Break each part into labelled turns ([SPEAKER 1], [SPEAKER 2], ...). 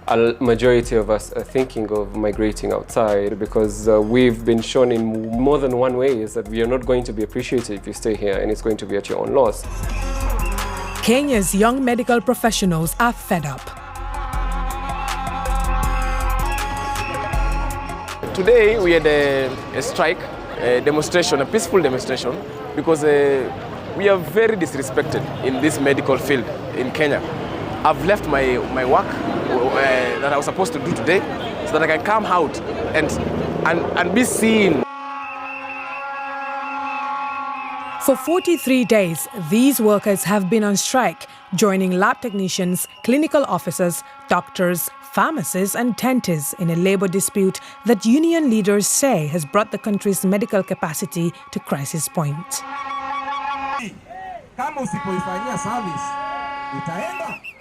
[SPEAKER 1] A majority of us are thinking of migrating outside because we've been shown in more than one way is that we are not going to be appreciated if you stay here, and it's going to be at your own loss.
[SPEAKER 2] Kenya's young medical professionals are fed up.
[SPEAKER 3] Today we had a strike, a demonstration, a peaceful demonstration, because we are very disrespected in this medical field in Kenya. I've left my work that I was supposed to do today so that I can come out and be seen.
[SPEAKER 2] For 43 days, these workers have been on strike, joining lab technicians, clinical officers, doctors, pharmacists and dentists in a labor dispute that union leaders say has brought the country's medical capacity to crisis point.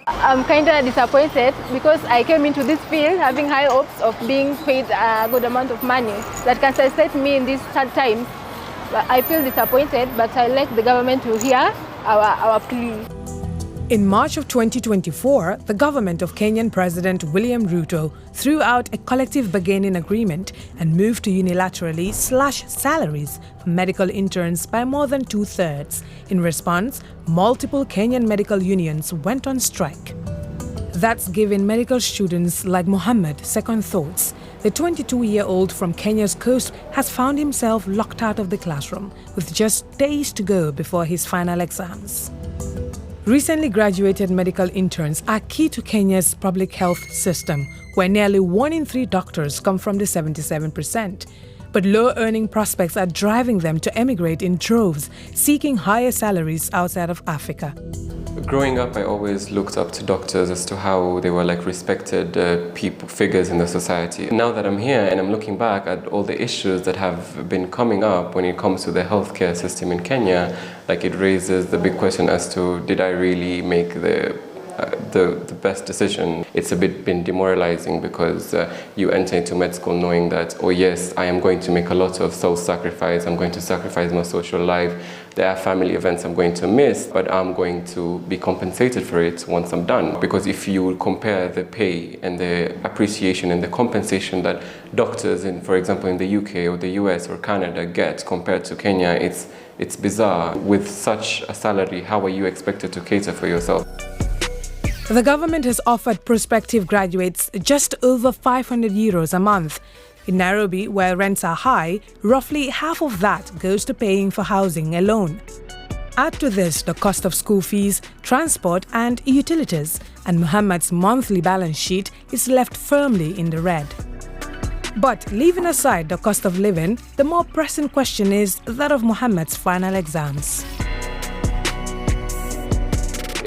[SPEAKER 4] I'm kind of disappointed because I came into this field having high hopes of being paid a good amount of money that can sustain me in these hard times. But I feel disappointed, but I like the government to hear our plea.
[SPEAKER 2] In March of 2024, the government of Kenyan President William Ruto threw out a collective bargaining agreement and moved to unilaterally slash salaries for medical interns by more than 2/3. In response, multiple Kenyan medical unions went on strike. That's given medical students like Mohammed second thoughts. The 22-year-old from Kenya's coast has found himself locked out of the classroom with just days to go before his final exams. Recently graduated medical interns are key to Kenya's public health system, where nearly 1 in 3 doctors come from the 77%. But low earning prospects are driving them to emigrate in droves, seeking higher salaries outside of Africa.
[SPEAKER 1] Growing up, I always looked up to doctors as to how they were like respected figures in the society. Now that I'm here and I'm looking back at all the issues that have been coming up when it comes to the healthcare system in Kenya, like it raises the big question as to, did I really make the best decision? It's a bit been demoralizing because you enter into med school knowing that, oh yes, I am going to make a lot of self-sacrifice, I'm going to sacrifice my social life, there are family events I'm going to miss, but I'm going to be compensated for it once I'm done. Because if you compare the pay and the appreciation and the compensation that doctors in, for example, in the UK or the US or Canada get compared to Kenya, it's bizarre. With such a salary, how are you expected to cater for yourself?
[SPEAKER 2] The government has offered prospective graduates just over 500 euros a month. In Nairobi, where rents are high, roughly half of that goes to paying for housing alone. Add to this the cost of school fees, transport and utilities, and Mohammed's monthly balance sheet is left firmly in the red. But leaving aside the cost of living, the more pressing question is that of Mohammed's final exams.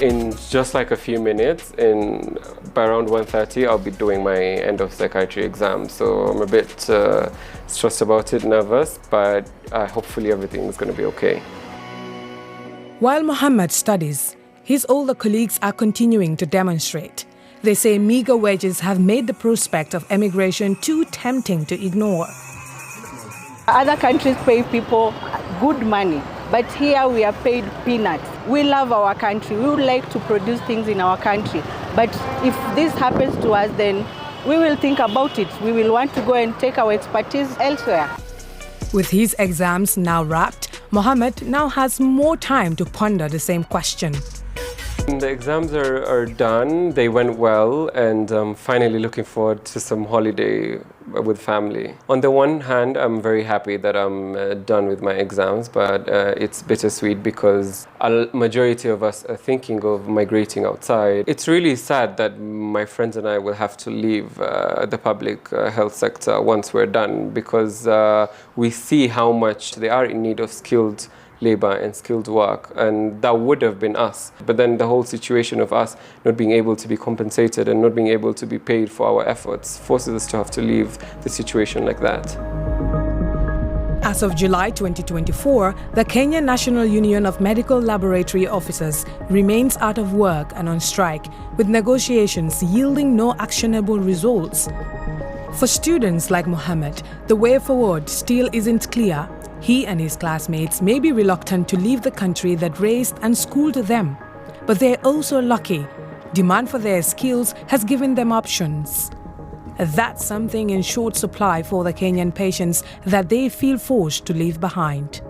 [SPEAKER 1] In just like a few minutes, by around 1:30, I'll be doing my end of psychiatry exam. So I'm a bit stressed about it, nervous, but hopefully everything is going to be okay.
[SPEAKER 2] While Mohammed studies, his older colleagues are continuing to demonstrate. They say meager wages have made the prospect of emigration too tempting to ignore.
[SPEAKER 5] Other countries pay people good money, but here we are paid peanuts. We love our country. We would like to produce things in our country. But if this happens to us, then we will think about it. We will want to go and take our expertise elsewhere.
[SPEAKER 2] With his exams now wrapped, Mohammed now has more time to ponder the same question.
[SPEAKER 1] The exams are done, they went well, and I'm finally looking forward to some holiday with family. On the one hand, I'm very happy that I'm done with my exams, but it's bittersweet because a majority of us are thinking of migrating outside. It's really sad that my friends and I will have to leave the public health sector once we're done, because we see how much they are in need of skilled labor and skilled work, and that would have been us. But then the whole situation of us not being able to be compensated and not being able to be paid for our efforts forces us to have to leave the situation like that.
[SPEAKER 2] As of July 2024, the Kenya National Union of Medical Laboratory Officers remains out of work and on strike, with negotiations yielding no actionable results. For students like Mohammed, the way forward still isn't clear. He and his classmates may be reluctant to leave the country that raised and schooled them. But they're also lucky. Demand for their skills has given them options. That's something in short supply for the Kenyan patients that they feel forced to leave behind.